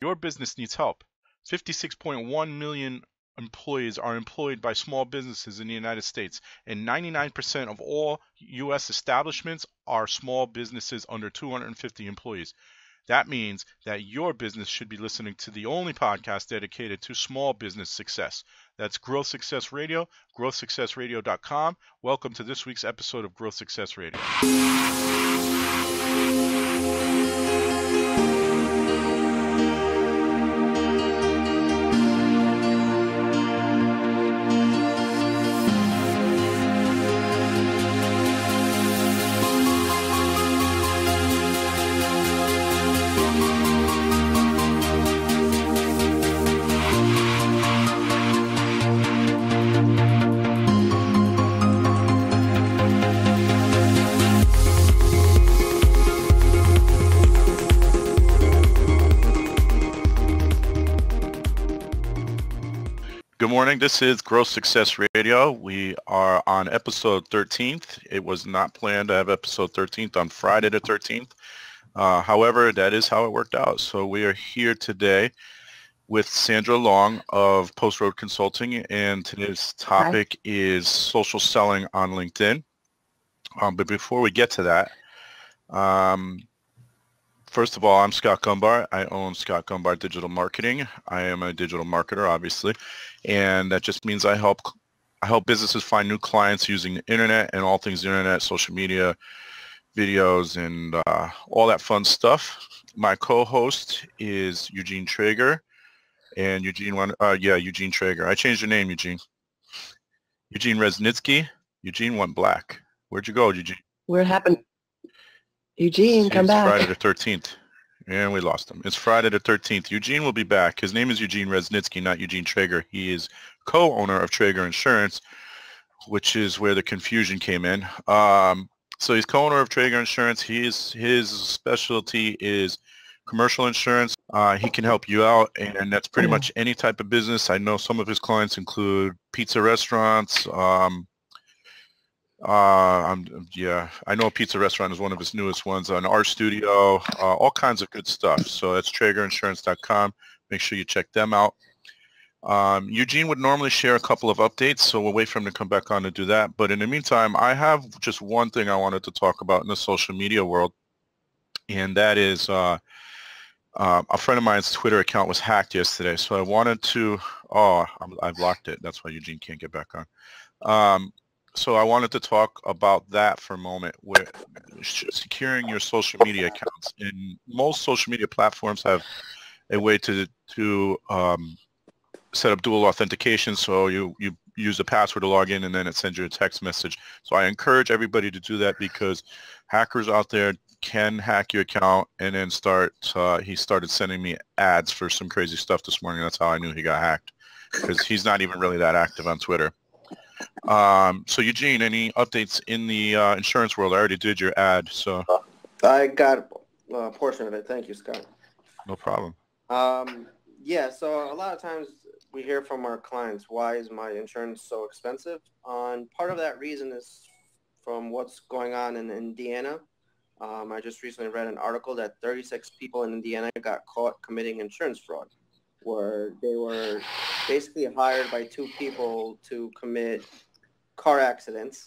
Your business needs help. 56.1 million employees are employed by small businesses in the United States, and 99% of all U.S. establishments are small businesses under 250 employees. That means that your business should be listening to the only podcast dedicated to small business success. That's Growth Success Radio, growthsuccessradio.com. Welcome to this week's episode of Growth Success Radio. Good morning. This is Growth Success Radio. We are on episode 13th. It was not planned to have episode 13th on Friday the 13th. However, that is how it worked out. So we are here today with Sandra Long of Post Road Consulting, and today's topic is social selling on LinkedIn. But before we get to that, first of all, I'm Scott Gombar. I own Scott Gombar Digital Marketing. I am a digital marketer, obviously, and that just means I help businesses find new clients using the internet and all things internet, social media, videos, and all that fun stuff. My co-host is Eugene Traeger, and Eugene Traeger. I changed your name, Eugene. Eugene Resnitsky. Eugene went black. Where'd you go, Eugene? Where it happened? Eugene, come back. Friday the 13th. And we lost him. It's Friday the 13th. Eugene will be back. His name is Eugene Resnitsky, not Eugene Traeger. He is co-owner of Traeger Insurance, which is where the confusion came in. So he's co-owner of Traeger Insurance. His specialty is commercial insurance. He can help you out, and that's pretty much any type of business. I know some of his clients include pizza restaurants. I know a pizza restaurant is one of his newest ones, an art studio, all kinds of good stuff. So that's TraegerInsurance.com. Make sure you check them out. Eugene would normally share a couple of updates, so we'll wait for him to come back on to do that. But in the meantime, I have just one thing I wanted to talk about in the social media world, and that is a friend of mine's Twitter account was hacked yesterday. So I wanted to, I blocked it. That's why Eugene can't get back on. So I wanted to talk about that for a moment, with securing your social media accounts. And most social media platforms have a way to set up dual authentication. So you use a password to log in, and then it sends you a text message. So I encourage everybody to do that, because hackers out there can hack your account and then he started sending me ads for some crazy stuff this morning. That's how I knew he got hacked, because he's not even really that active on Twitter. So Eugene, any updates in the insurance world? I already did your ad, so. I got a portion of it. Thank you, Scott. No problem. So a lot of times we hear from our clients, why is my insurance so expensive? And part of that reason is from what's going on in Indiana. I just recently read an article that 36 people in Indiana got caught committing insurance fraud, where they were basically hired by two people to commit car accidents,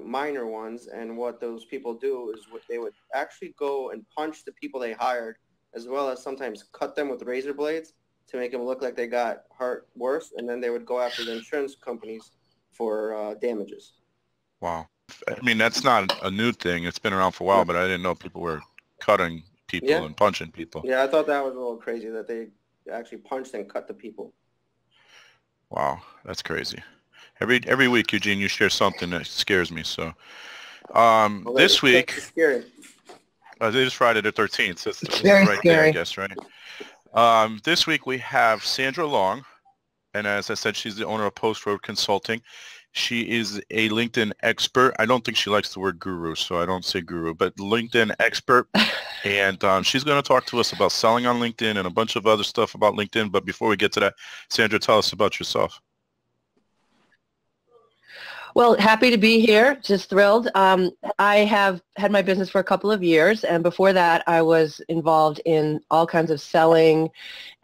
minor ones, and what those people do is they would actually go and punch the people they hired, as well as sometimes cut them with razor blades to make them look like they got hurt worse, and then they would go after the insurance companies for damages. Wow. I mean, that's not a new thing. It's been around for a while, but I didn't know people were cutting people and punching people. Yeah, I thought that was a little crazy that they actually punched and cut the people. Wow, that's crazy. Every week, Eugene, you share something that scares me. So this week, scary. It is Friday the 13th. So it's very right scary. there, I guess, right? This week we have Sandra Long, and as I said, she's the owner of Post Road Consulting. She is a LinkedIn expert. I don't think she likes the word guru, so I don't say guru, but LinkedIn expert. And she's going to talk to us about selling on LinkedIn and a bunch of other stuff about LinkedIn. But before we get to that, Sandra, tell us about yourself. Well, happy to be here. Just thrilled. I have had my business for a couple of years, and before that, I was involved in all kinds of selling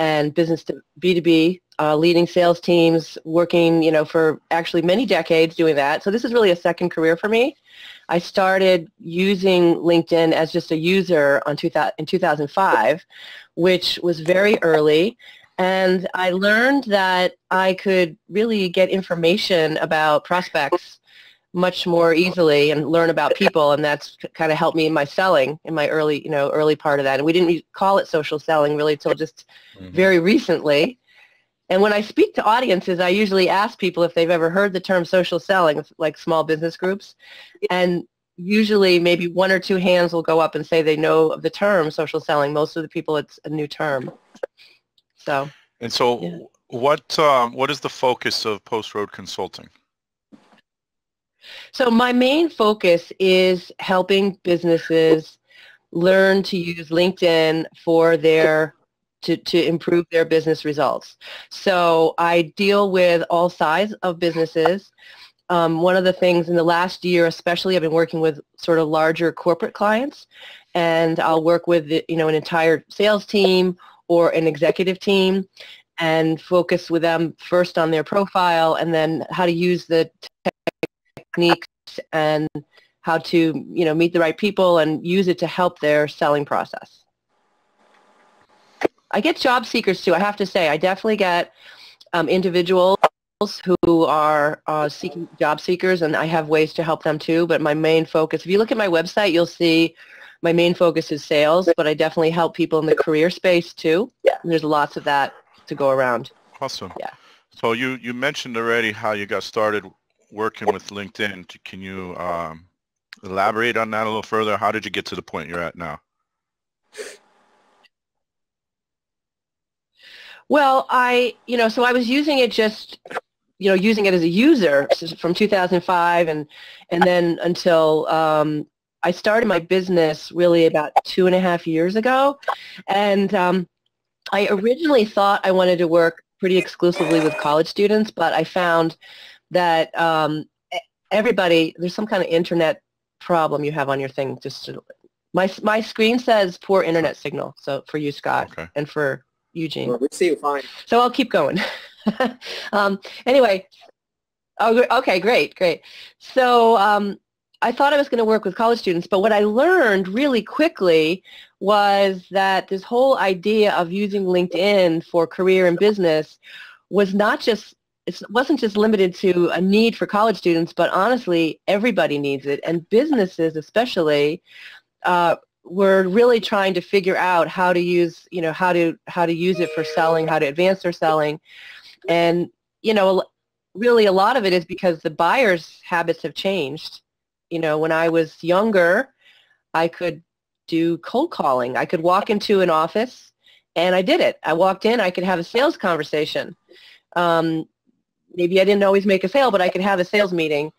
and business to B2B, leading sales teams, working, for actually many decades doing that. So this is really a second career for me. I started using LinkedIn as just a user in 2005, which was very early. And I learned that I could really get information about prospects much more easily and learn about people, and that's kind of helped me in my selling in my early part of that. And we didn't call it social selling really till just very recently. And when I speak to audiences, I usually ask people if they've ever heard the term social selling, like small business groups. And usually maybe one or two hands will go up and say they know of the term social selling. Most of the people, it's a new term. So. And so yeah. what is the focus of Post Road Consulting? So my main focus is helping businesses learn to use LinkedIn for to improve their business results. So I deal with all sides of businesses. One of the things in the last year especially, I've been working with sort of larger corporate clients, and I'll work with an entire sales team or an executive team and focus with them first on their profile and then how to use the techniques and how to meet the right people and use it to help their selling process. I get job seekers too. I have to say, I definitely get individuals who are seeking job seekers, and I have ways to help them too. But my main focus, if you look at my website, you'll see my main focus is sales, but I definitely help people in the career space too. Yeah. And there's lots of that to go around. Awesome. Yeah. So you mentioned already how you got started working with LinkedIn. Can you elaborate on that a little further? How did you get to the point you're at now? Well, so I was using it using it as a user from 2005 and then until I started my business really about 2.5 years ago. And I originally thought I wanted to work pretty exclusively with college students, but I found that there's some kind of internet problem you have on your thing. My screen says poor internet signal, so for you, Scott, okay. And for Eugene. Well, we see you fine. So I'll keep going. Anyway, okay, great. So I thought I was going to work with college students, but what I learned really quickly was that this whole idea of using LinkedIn for career and business it wasn't just limited to a need for college students, but honestly, everybody needs it, and businesses especially were really trying to figure out how to use, how to use it for selling, how to advance their selling, and really a lot of it is because the buyers' habits have changed. When I was younger, I could do cold calling. I could walk into an office, and I did it. I walked in, I could have a sales conversation. Maybe I didn't always make a sale, but I could have a sales meeting.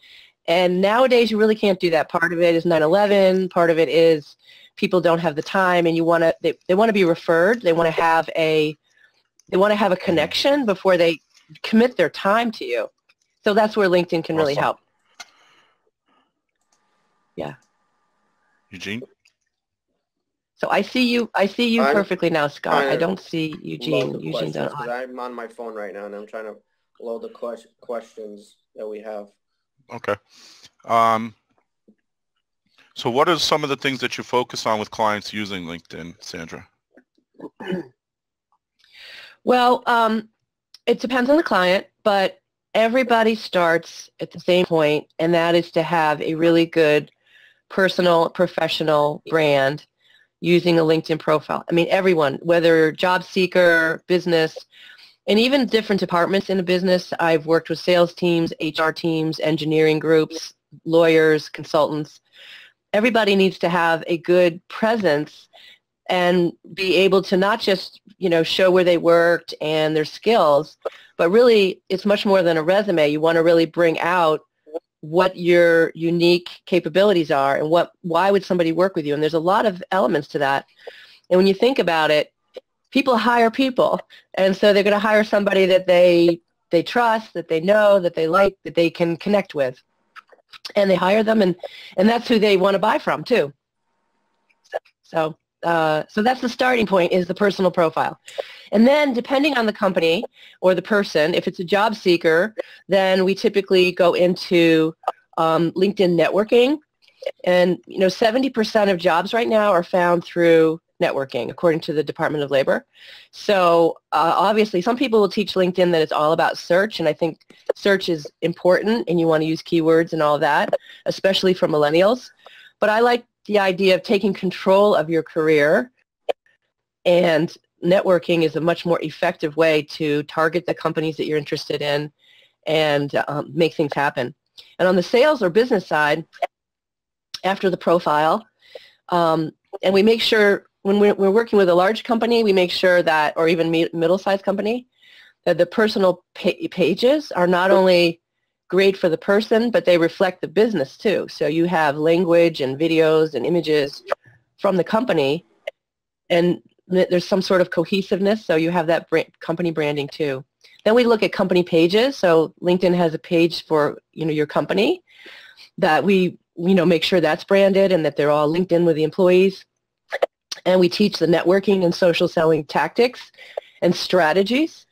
And nowadays, you really can't do that. Part of it is 9/11. Part of it is people don't have the time, and they want to be referred. They want to have a connection before they commit their time to you. So that's where LinkedIn can really help. Yeah. Eugene? So I see you perfectly now, Scott. I don't see Eugene. Eugene's on. I'm on my phone right now, and I'm trying to load the questions that we have. Okay. So what are some of the things that you focus on with clients using LinkedIn, Sandra? Well, it depends on the client, but everybody starts at the same point, and that is to have a really good personal, professional brand using a LinkedIn profile. I mean, everyone, whether job seeker, business, and even different departments in a business. I've worked with sales teams, HR teams, engineering groups, lawyers, consultants. Everybody needs to have a good presence and be able to not just, show where they worked and their skills, but really it's much more than a resume. You want to really bring out what your unique capabilities are and why would somebody work with you. And there's a lot of elements to that. And when you think about it, people hire people. And so they're going to hire somebody that they trust, that they know, that they like, that they can connect with. and they hire them, and that's who they want to buy from too. So that's the starting point, is the personal profile. And then depending on the company or the person, if it's a job seeker, then we typically go into LinkedIn networking. And 70% of jobs right now are found through networking, according to the Department of Labor. So obviously, some people will teach LinkedIn that it's all about search, and I think search is important, and you want to use keywords and all that, especially for millennials. But I like the idea of taking control of your career, and networking is a much more effective way to target the companies that you're interested in and make things happen. And on the sales or business side, after the profile, and we make sure when we're working with a large company, we make sure that, or even middle-sized company, that the personal pages are not only great for the person, but they reflect the business too. So you have language and videos and images from the company, and there's some sort of cohesiveness, so you have that company branding too. Then we look at company pages. So LinkedIn has a page for your company that we make sure that's branded and that they're all linked in with the employees. And we teach the networking and social selling tactics and strategies,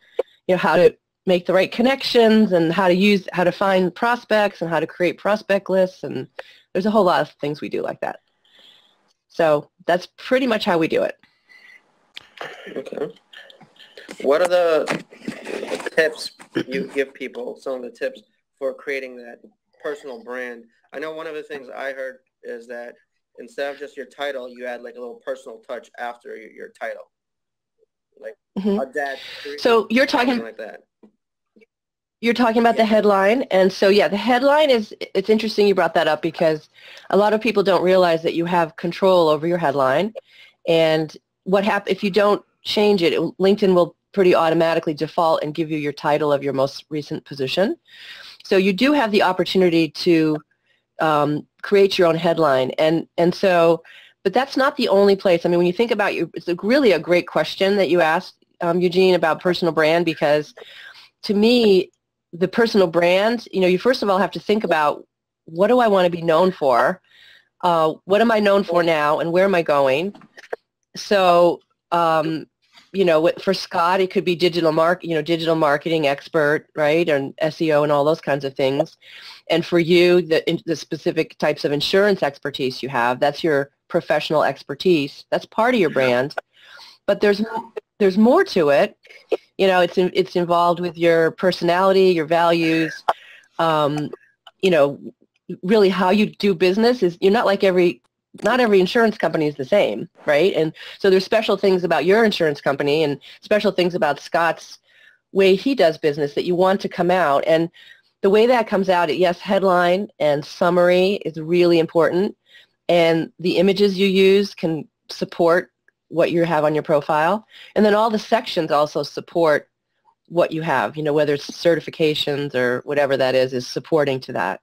how to make the right connections and how to find prospects and how to create prospect lists. And there's a whole lot of things we do like that. So that's pretty much how we do it. Okay. What are the tips you give people, some of the tips for creating that personal brand? I know one of the things I heard is that instead of just your title, you add like a little personal touch after your title. Like a dad. So you're talking like that. You're talking about the headline. And so, yeah, the headline it's interesting you brought that up, because a lot of people don't realize that you have control over your headline. And what happens if you don't change it, LinkedIn will pretty automatically default and give you your title of your most recent position. So you do have the opportunity to create your own headline. And so, but that's not the only place. I mean, when you think about it's really a great question that you asked, Eugene, about personal brand, because to me, the personal brand, you first of all have to think about, what do I want to be known for? What am I known for now, and where am I going? So, for Scott, it could be digital marketing expert, right, and SEO and all those kinds of things. And for you, the specific types of insurance expertise you have, that's your professional expertise. That's part of your brand. But there's more to it. It's involved with your personality, your values. Really how you do business is, you're not like not every insurance company is the same, right? And so there's special things about your insurance company and special things about Scott's way he does business that you want to come out. And the way that comes out, yes, headline and summary is really important. And the images you use can support what you have on your profile. And then all the sections also support what you have, whether it's certifications or whatever that is supporting to that.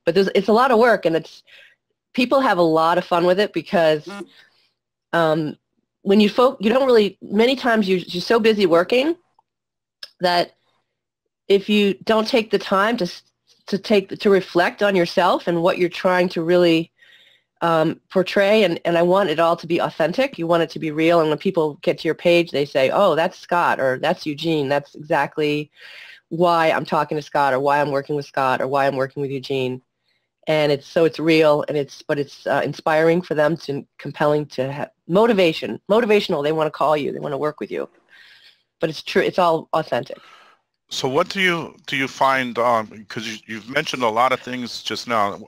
But it's a lot of work, and people have a lot of fun with it, because when you don't really, many times you're so busy working that if you don't take the time to reflect on yourself and what you're trying to really portray, and I want it all to be authentic. You want it to be real, and when people get to your page, they say, oh, that's Scott, or that's Eugene. That's exactly why I'm talking to Scott, or why I'm working with Scott, or why I'm working with Eugene. And it's real, and it's inspiring for them, to compelling, to have motivational. They want to call you, they want to work with you, but it's true. It's all authentic. So what do you find? Because you've mentioned a lot of things just now.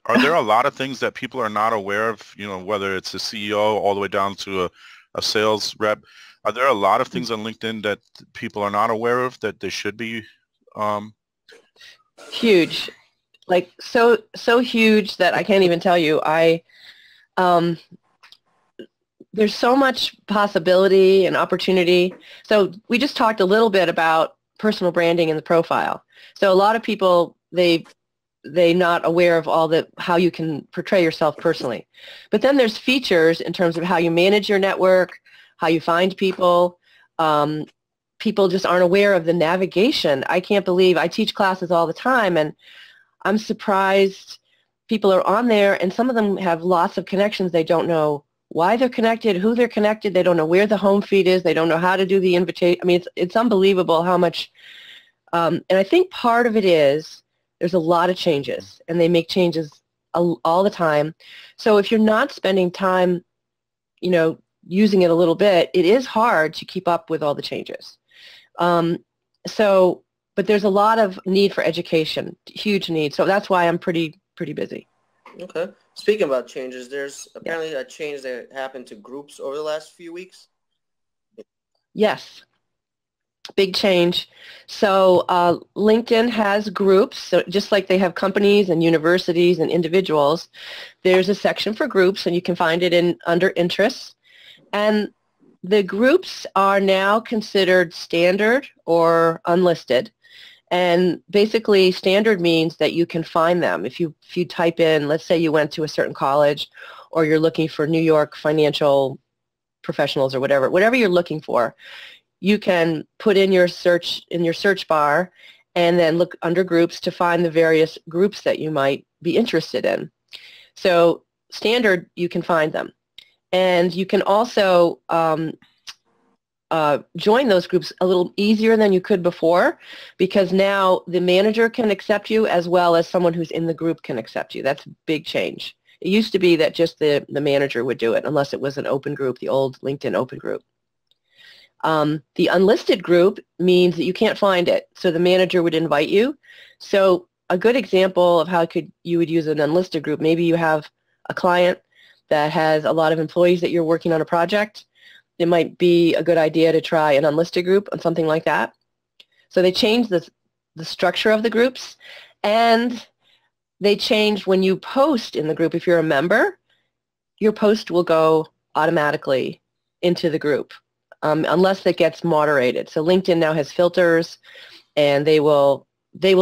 Are there a lot of things that people are not aware of? Whether it's a CEO all the way down to a sales rep. Are there a lot of things on LinkedIn that people are not aware of that they should be? Huge. Like so huge that I can't even tell you. There's so much possibility and opportunity. So we just talked a little bit about personal branding in the profile. So a lot of people, they're not aware of how you can portray yourself personally. But then there's features in terms of how you manage your network, how you find people. People just aren't aware of the navigation. I can't believe, I teach classes all the time, and I'm surprised people are on there, and some of them have lots of connections. They don't know why they're connected, who they're connected. They don't know where the home feed is. They don't know how to do the invitation. I mean, it's unbelievable how much, and I think part of it is there's a lot of changes, and they make changes all the time. So if you're not spending time, using it a little bit, it is hard to keep up with all the changes. But there's a lot of need for education, huge need. So that's why I'm pretty busy. Okay. Speaking about changes, there's apparently a change that happened to groups over the last few weeks. Yes. Big change. So LinkedIn has groups. So just like they have companies and universities and individuals, there's a section for groups, and you can find it under interests. And the groups are now considered standard or unlisted. And basically, standard means that you can find them. If you type in, let's say you went to a certain college, or you're looking for New York financial professionals or whatever you're looking for, you can put in your search bar and then look under groups to find the various groups that you might be interested in. So standard, you can find them. And you can also join those groups a little easier than you could before, because now the manager can accept you as well as someone who's in the group can accept you. That's a big change. It used to be that just the manager would do it unless it was an open group, the old LinkedIn open group. The unlisted group means that you can't find it, so the manager would invite you. So a good example of how you would use an unlisted group, maybe you have a client that has a lot of employees that you're working on a project. It might be a good idea to try an unlisted group on something like that. So they changed the structure of the groups, and they changed when you post in the group. If you're a member, your post will go automatically into the group unless it gets moderated. So LinkedIn now has filters, and they will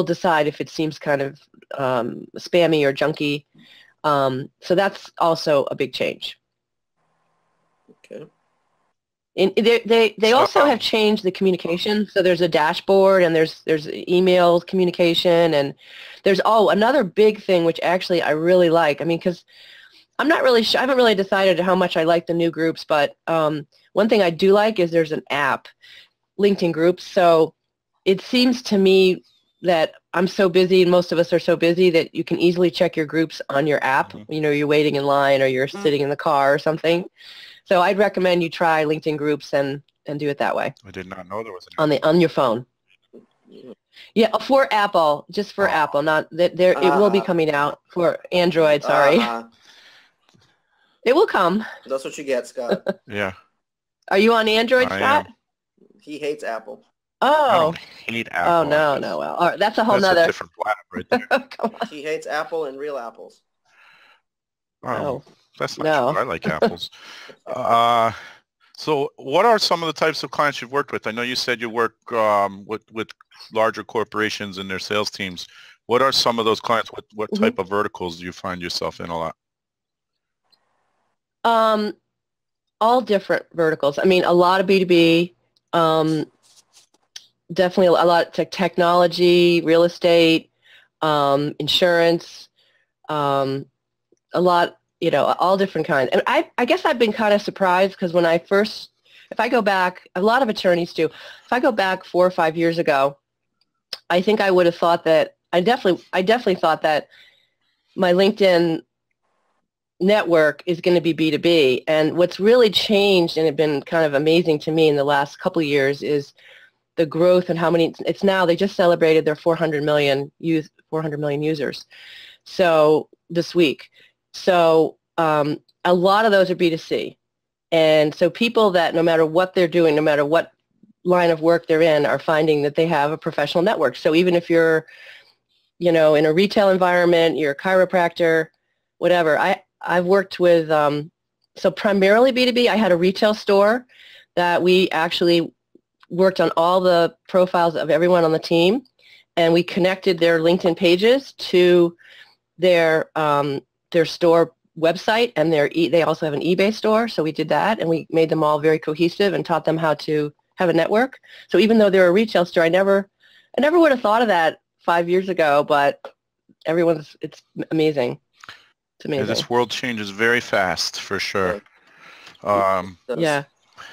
decide if it seems kind of spammy or junky. So that's also a big change. Okay. And they also have changed the communication. So there's a dashboard, and there's email communication, and there's another big thing which actually I really like. I mean, because I'm not really sure, I haven't really decided how much I like the new groups, but one thing I do like is there's an app, LinkedIn Groups. So it seems to me that I'm so busy, and most of us are so busy, that you can easily check your groups on your app. Mm-hmm. You're waiting in line, or you're sitting in the car or something. So I'd recommend you try LinkedIn Groups and do it that way. I did not know there was an on your phone. Yeah, for Apple, just for Apple. Not that it will be coming out for Android. Sorry, it will come. That's what you get, Scott. Yeah. Are you on Android, Scott? He hates Apple. Oh. I don't hate Apple. Oh no. Well, all right, that's a whole nother. That's a different planet right there. Come on. He hates Apple and real apples. Oh. That's not true. I like apples. So what are some of the types of clients you've worked with? I know you said you work with larger corporations and their sales teams. What are some of those clients? What type of verticals do you find yourself in a lot? All different verticals. I mean, a lot of B2B, definitely a lot of technology, real estate, insurance, a lot, all different kinds. And I guess I've been kind of surprised, because when if I go back, a lot of attorneys do, if I go back 4 or 5 years ago, I think I would have thought that, I definitely thought that my LinkedIn network is going to be B2B. And what's really changed, and it's been kind of amazing to me in the last couple of years, is the growth and how many, it's now, they just celebrated their 400 million users. So this week. So a lot of those are B2C. And so people that no matter what they're doing, no matter what line of work they're in, are finding that they have a professional network. So even if you're, in a retail environment, you're a chiropractor, whatever. I've worked with, so primarily B2B. I had a retail store that we actually worked on all the profiles of everyone on the team, and we connected their LinkedIn pages to their store website, and they also have an eBay store, so we did that, and we made them all very cohesive and taught them how to have a network. So even though they're a retail store, I never would have thought of that 5 years ago, but It's amazing. It's Yeah, amazing. this world changes very fast, for sure. Yeah.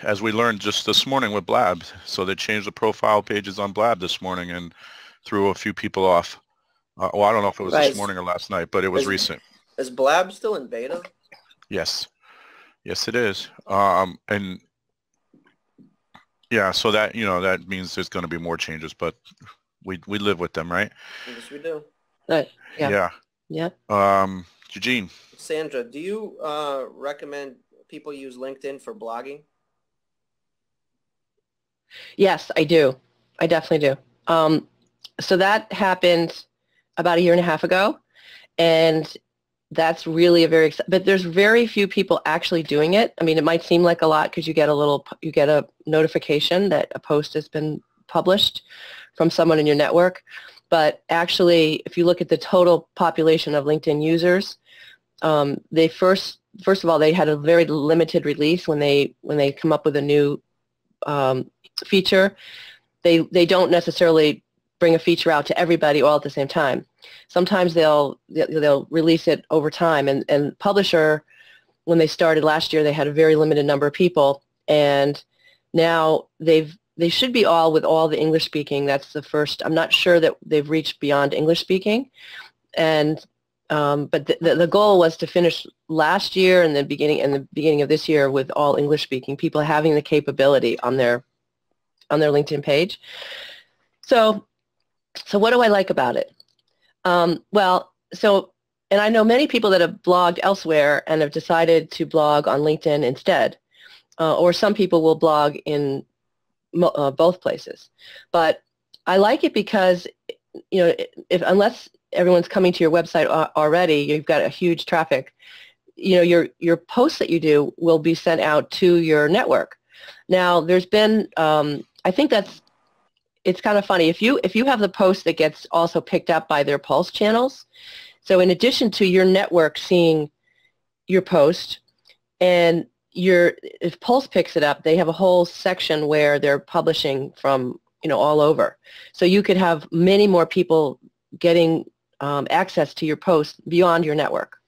As we learned just this morning with Blab. So they changed the profile pages on Blab this morning and threw a few people off. Well, I don't know if it was this morning or last night, but it was recent. Is Blab still in beta? Yes. Yes, it is. And yeah, so that, that means there's going to be more changes, but we live with them, right? Yes, we do. Yeah. Eugene. Sandra, do you recommend people use LinkedIn for blogging? Yes, I do. I definitely do. So that happened about a year and a half ago, and that's really but there's very few people actually doing it. I mean, it might seem like a lot because you get a notification that a post has been published from someone in your network, but actually, if you look at the total population of LinkedIn users, they first of all, they had a very limited release when they come up with a new feature. They don't necessarily bring a feature out to everybody all at the same time. Sometimes they'll release it over time. And Publisher, when they started last year, they had a very limited number of people, and now they should be all with all the English speaking. That's the first. I'm not sure that they've reached beyond English speaking, and but the goal was to finish last year and the beginning of this year with all English speaking people having the capability on their LinkedIn page. So what do I like about it? And I know many people that have blogged elsewhere and have decided to blog on LinkedIn instead, or some people will blog in both places. But I like it because, unless everyone's coming to your website already, you've got a huge traffic, your posts that you do will be sent out to your network. Now, there's been, I think it's kind of funny. If you have the post that gets also picked up by their Pulse channels, so in addition to your network seeing your post, and if Pulse picks it up, they have a whole section where they're publishing from all over. So you could have many more people getting access to your post beyond your network.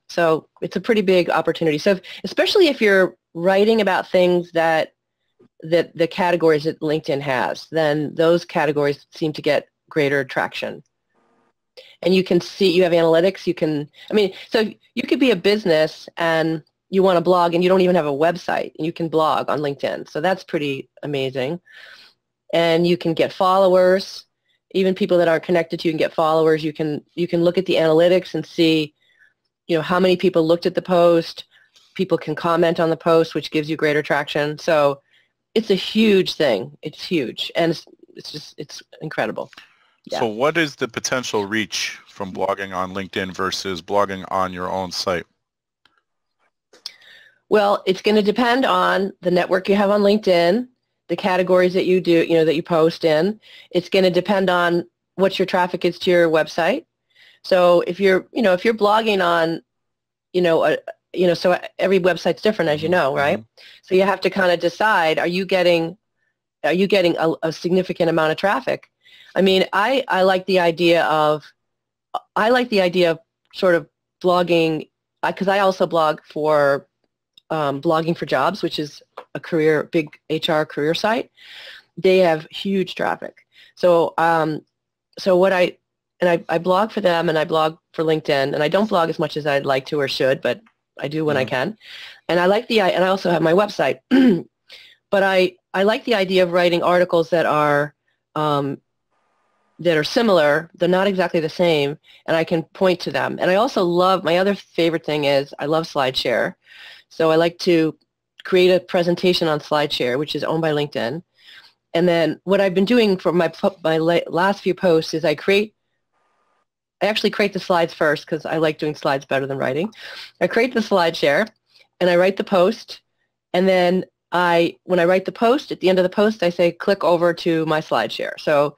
So it's a pretty big opportunity. So especially if you're writing about things that the categories that LinkedIn has, then those categories seem to get greater traction. And you can see, you have analytics, so you could be a business and you want to blog and you don't even have a website, and you can blog on LinkedIn. So that's pretty amazing. And you can get followers. Even people that aren't connected to you can get followers. You can look at the analytics and see, how many people looked at the post. People can comment on the post, which gives you greater traction. So it's a huge thing. It's huge, and it's incredible. Yeah. So what is the potential reach from blogging on LinkedIn versus blogging on your own site? Well, it's going to depend on the network you have on LinkedIn, the categories that you do, that you post in. It's going to depend on what your traffic is to your website. So if you're blogging on, so every website's different, as you know, right? Mm-hmm. So you have to kind of decide, are you getting a significant amount of traffic? I mean, I like the idea of sort of blogging, because I also blog for Blogging for Jobs, which is a big HR career site. They have huge traffic. So I blog for them, and I blog for LinkedIn, and I don't blog as much as I'd like to or should, but I do when I can. And I also have my website. But I like the idea of writing articles that are similar. They're not exactly the same, and I can point to them. And I also my other favorite thing is I love Slideshare. So I like to create a presentation on Slideshare, which is owned by LinkedIn. And then what I've been doing for my last few posts is I actually create the slides first, because I like doing slides better than writing. I create the Slideshare, and I write the post, and then when I write the post, at the end of the post, I say, click over to my Slideshare. So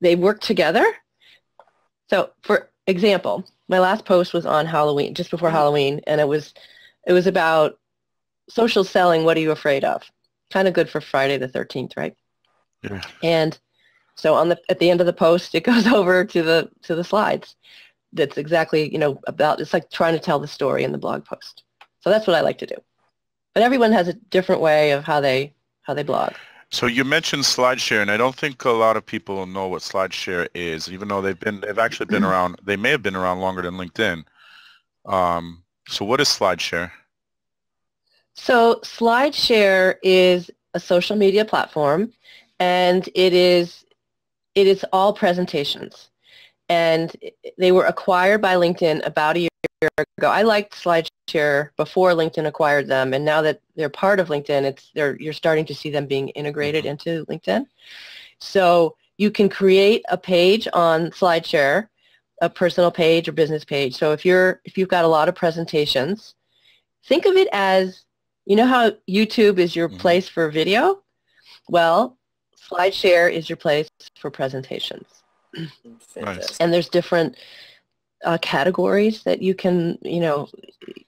they work together. So for example, my last post was on Halloween, just before Halloween, and it was about social selling. What are you afraid of? Kind of good for Friday the 13th, right? Yeah. And So at the end of the post, it goes over to the slides. That's exactly, about, it's like trying to tell the story in the blog post. So that's what I like to do. But everyone has a different way of how they blog. So you mentioned Slideshare, and I don't think a lot of people know what Slideshare is, even though they've actually been around. They may have been around longer than LinkedIn. So what is Slideshare? So Slideshare is a social media platform, and it is all presentations. And they were acquired by LinkedIn about a year ago. I liked Slideshare before LinkedIn acquired them, and now that they're part of LinkedIn, you're starting to see them being integrated into LinkedIn. So you can create a page on Slideshare, a personal page or business page. So if you've got a lot of presentations, think of it as, you know how YouTube is your place for video? Well, Slideshare is your place for presentations. Nice. And there's different categories that you can,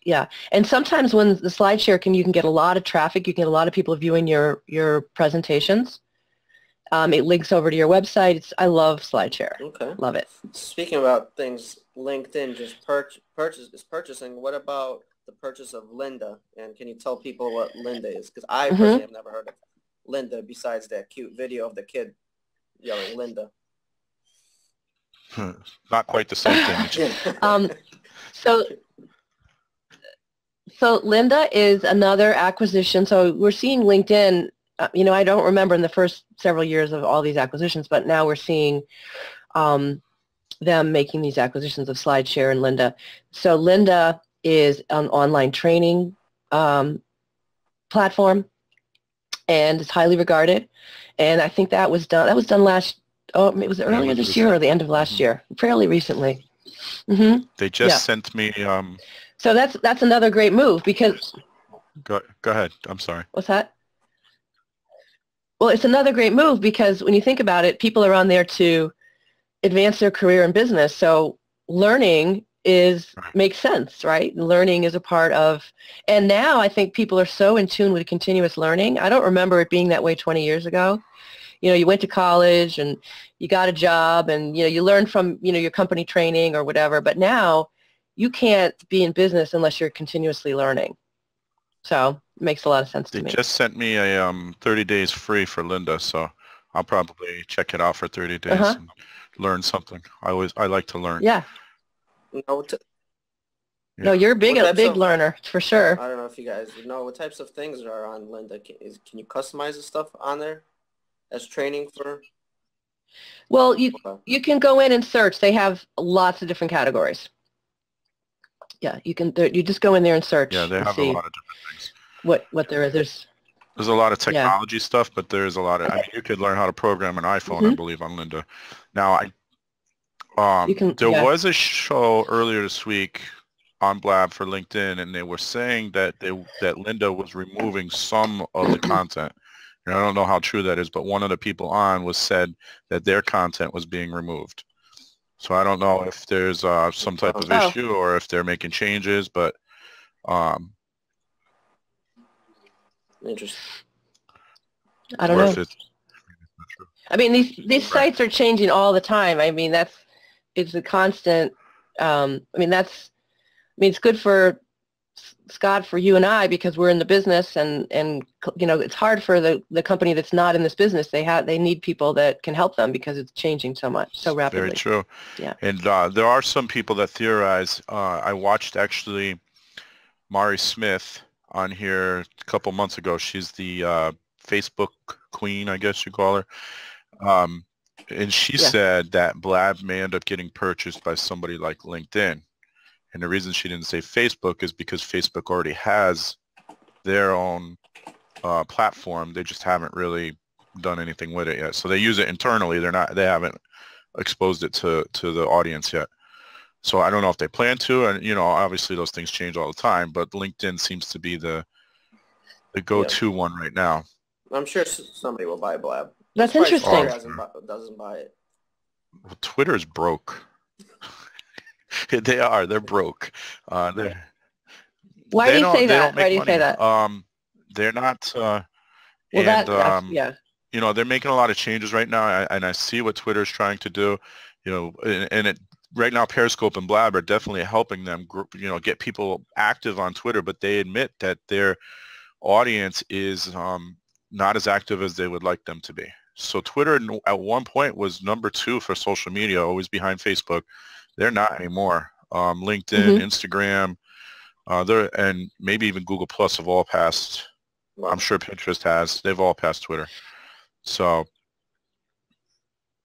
yeah. And sometimes when the Slideshare you can get a lot of traffic, you can get a lot of people viewing your presentations. It links over to your website. I love Slideshare. Okay. Love it. Speaking about things LinkedIn just is purchasing, what about the purchase of Linda? And can you tell people what Linda is? Because I personally have never heard of Linda besides that cute video of the kid yelling Linda. Not quite the same thing. So Linda is another acquisition. So we're seeing LinkedIn, I don't remember in the first several years of all these acquisitions, but now we're seeing them making these acquisitions of Slideshare and Linda. So Linda is an online training platform, and it's highly regarded. And I think that was done it was earlier this year or the end of last year, fairly recently. They just sent me. So that's another great move because. Go ahead. I'm sorry. What's that? Well, it's another great move because when you think about it, people are on there to advance their career in business. So learning makes sense, right? Learning is a part of, and now I think people are so in tune with continuous learning. I don't remember it being that way 20 years ago. You went to college and you got a job and, you learned from, your company training or whatever. But now you can't be in business unless you're continuously learning. So it makes a lot of sense to me. They just sent me a 30 days free for Linda, so I'll probably check it out for 30 days and learn something. I like to learn. Yeah. No, you're a big learner, for sure. I don't know if you guys know what types of things are on Linda. Can you customize the stuff on there as training for? Well, you can go in and search. They have lots of different categories. Yeah, you just go in there and search. Yeah, they have a lot of different things. What there is. There's a lot of technology stuff, but there's a lot of. I mean, you could learn how to program an iPhone, I believe, on Linda. Now, there was a show earlier this week on Blab for LinkedIn, and they were saying that Linda was removing some of the content. And I don't know how true that is, but one of the people on said that their content was being removed. So I don't know if there's some type of issue or if they're making changes, but interesting. I don't know. I mean, these sites are changing all the time. I mean, it's a constant. It's good for Scott, for you and I, because we're in the business, and it's hard for the company that's not in this business. They need people that can help them because it's changing so much, so rapidly. Very true. Yeah. And there are some people that theorize. I watched actually Mari Smith on here a couple months ago. She's the Facebook queen, I guess you call her. And she said that Blab may end up getting purchased by somebody like LinkedIn. And the reason she didn't say Facebook is because Facebook already has their own platform. They just haven't really done anything with it yet. So they use it internally. They haven't exposed it to the audience yet. So I don't know if they plan to, and obviously those things change all the time, but LinkedIn seems to be the go-to one right now. I'm sure somebody will buy Blab. That's interesting. Doesn't buy it. Well, Twitter's broke. They're broke. Why do you say that? Why do you say that? They're not. Yeah. you know, they're making a lot of changes right now, and I see what Twitter is trying to do, you know, and it right now Periscope and Blab are definitely helping them, you know, get people active on Twitter, but they admit that their audience is not as active as they would like them to be. So Twitter at one point was #2 for social media, always behind Facebook. They're not anymore. LinkedIn, Instagram, and maybe even Google Plus have all passed. Wow. I'm sure Pinterest has. They've all passed Twitter. So.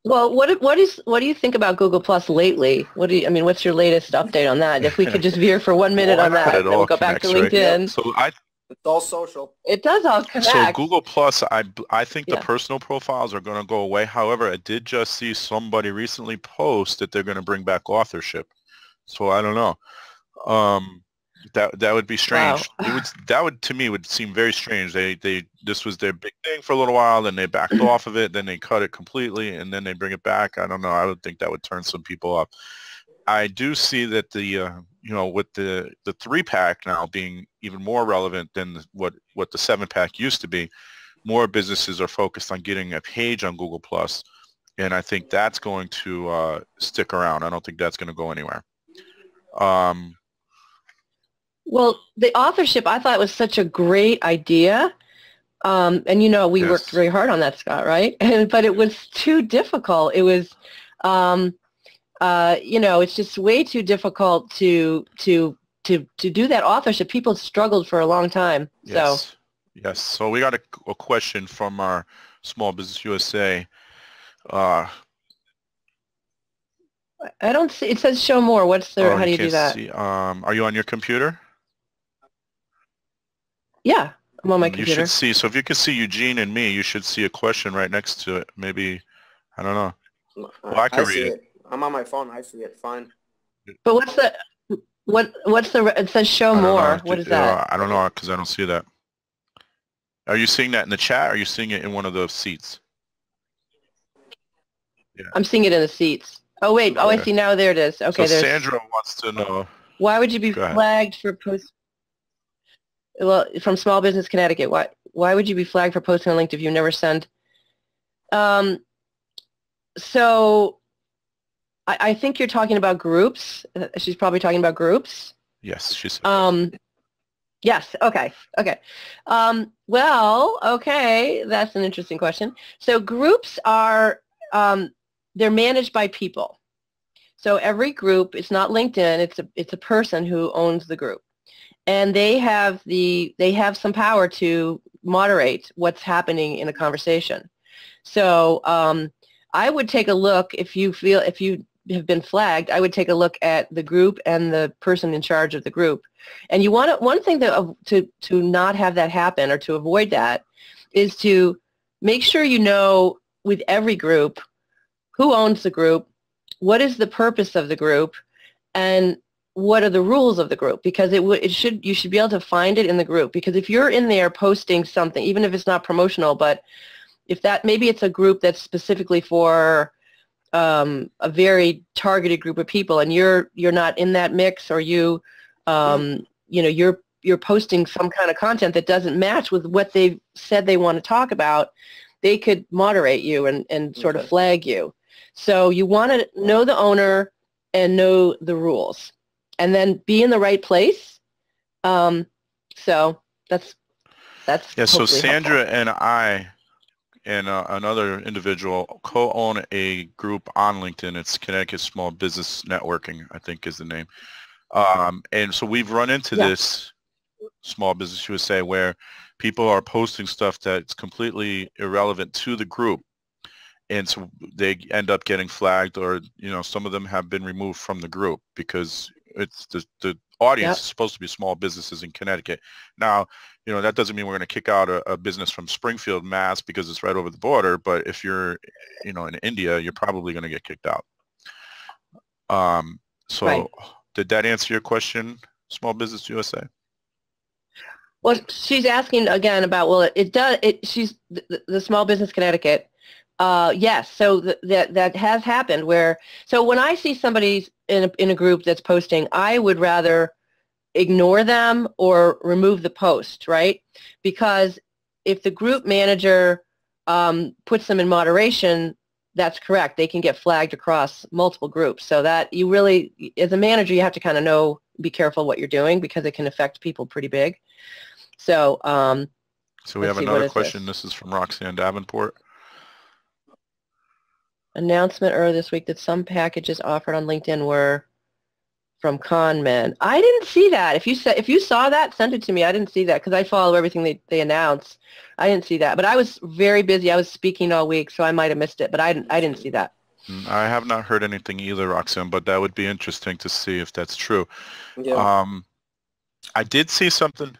Well, what do you think about Google Plus lately? I mean, what's your latest update on that? If we could just veer for 1 minute on that, then we'll go back to LinkedIn. Right? So it's all social. It does all connect. So Google Plus, I think the personal profiles are going to go away. However, I did just see somebody recently post that they're going to bring back authorship. So I don't know. That would be strange. Wow. That would to me would seem very strange. This was their big thing for a little while, then they backed off of it, then they cut it completely, and then they bring it back. I don't know. I would think that would turn some people off. I do see that the you know, with the 3-pack now being even more relevant than what the 7-pack used to be, more businesses are focused on getting a page on Google Plus, and I think that's going to stick around. I don't think that's going to go anywhere. Well, the authorship, I thought was such a great idea. And, you know, we worked very hard on that, Scott, right? But it was too difficult. It was, you know, it's just way too difficult to do that authorship. People struggled for a long time. Yes. So. Yes. So we got a question from our Small Business USA. I don't see, it says show more. What's the, how do you do that? See. Are you on your computer? Yeah, I'm on my computer. You should see, so if you can see Eugene and me, you should see a question right next to it. Maybe, I don't know. Well, I can read it. I'm on my phone. I see it. Fine. But what's the, it says show more. What is that? I don't know, because I don't see that. Are you seeing that in the chat, or are you seeing it in one of those seats? Yeah. I'm seeing it in the seats. Oh, wait. Oh, I see now. There it is. Okay. So Sandra wants to know. Why would you be flagged for post? Well, from Small Business Connecticut, why would you be flagged for posting a link if you never send? So I think you're talking about groups. She's probably talking about groups. Yes, she said. Yes. Okay. Okay. Well, okay. That's an interesting question. So groups are, they're managed by people. So every group, it's not LinkedIn, it's a person who owns the group. And they have some power to moderate what's happening in a conversation. So I would take a look, if you have been flagged, I would take a look at the group and the person in charge of the group. And you want one thing to not have that happen, or to avoid that, is to make sure you know with every group who owns the group, what is the purpose of the group, and what are the rules of the group, because you should be able to find it in the group. Because if you're in there posting something, even if it's not promotional, but if maybe it's a group that's specifically for a very targeted group of people, and you're not in that mix, or you know, you're posting some kind of content that doesn't match with what they've said they want to talk about, they could moderate you and sort of flag you. So you want to know the owner and know the rules, and then be in the right place. So that's yeah. So Sandra helpful. and I and another individual co-own a group on LinkedIn. It's Connecticut Small Business Networking, I think is the name. And so we've run into this Small Business USA where people are posting stuff that's completely irrelevant to the group. And so they end up getting flagged, or, you know, some of them have been removed from the group because it's the audience is supposed to be small businesses in Connecticut. Now, you know, that doesn't mean we're going to kick out a business from Springfield, Mass, because it's right over the border. But if you're, you know, in India, you're probably going to get kicked out. Did that answer your question, Small Business USA? Well, she's asking again about, well, she's the Small Business Connecticut. Yes, so that has happened where, so when I see somebody in a group that's posting, I would rather ignore them or remove the post, right? Because if the group manager puts them in moderation, that's correct. They can get flagged across multiple groups. So that you really, as a manager, you have to kind of know, be careful what you're doing because it can affect people pretty big. So, so we have another question. This is from Roxanne Davenport. Announcement earlier this week that some packages offered on LinkedIn were from con men. I didn't see that. If you saw that, send it to me. I didn't see that because I follow everything they announce. I didn't see that, but I was very busy. I was speaking all week, so I might have missed it. But I didn't see that. I have not heard anything either, Roxanne. But that would be interesting to see if that's true. Yeah. I did see something.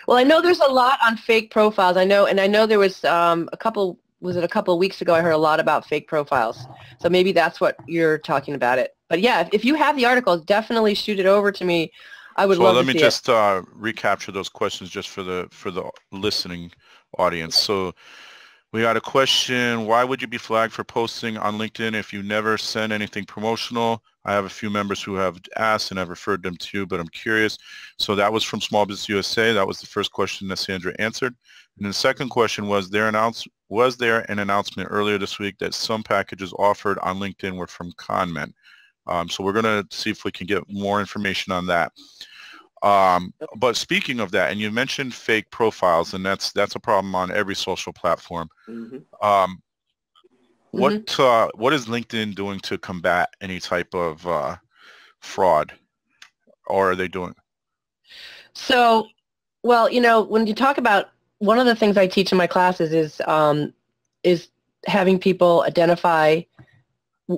Well, I know there's a lot on fake profiles. I know there was a couple. Was it a couple of weeks ago? I heard a lot about fake profiles. So maybe that's what you're talking about it. But yeah, if you have the articles, definitely shoot it over to me. I would love to see it. Let me just recapture those questions just for the listening audience. So we got a question: why would you be flagged for posting on LinkedIn if you never send anything promotional? I have a few members who have asked, and I've referred them to you, but I'm curious. So that was from Small Business USA. That was the first question that Sandra answered. And the second question was there an announcement earlier this week that some packages offered on LinkedIn were from con men? So we're going to see if we can get more information on that. But speaking of that, and you mentioned fake profiles, and that's a problem on every social platform. Mm-hmm. What is LinkedIn doing to combat any type of fraud, or are they doing? So, well, when you talk about, one of the things I teach in my classes is having people identify,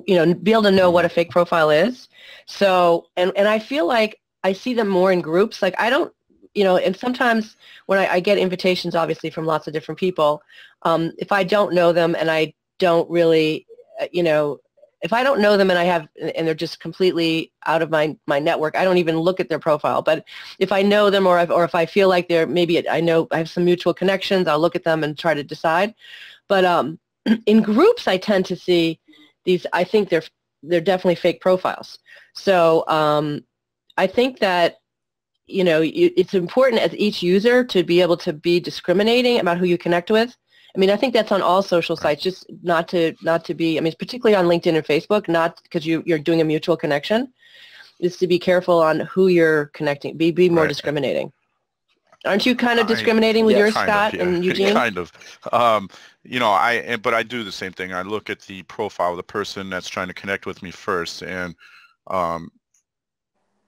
be able to know what a fake profile is. So, and I feel like I see them more in groups. Like I don't, and sometimes when I get invitations, obviously from lots of different people, if I don't know them and I don't really, if I don't know them and they're just completely out of my network, I don't even look at their profile. But if I know them or if I feel like I have some mutual connections, I'll look at them and try to decide. But in groups, I tend to see these. I think they're definitely fake profiles. So I think that it's important as each user to be able to be discriminating about who you connect with. I mean, I think that's on all social sites, just not to be, I mean, particularly on LinkedIn and Facebook, not because you're doing a mutual connection, is to be careful on who you're connecting, be more discriminating. Aren't you kind of discriminating with yours, Scott and Eugene? Kind of. But I do the same thing. I look at the profile of the person that's trying to connect with me first, and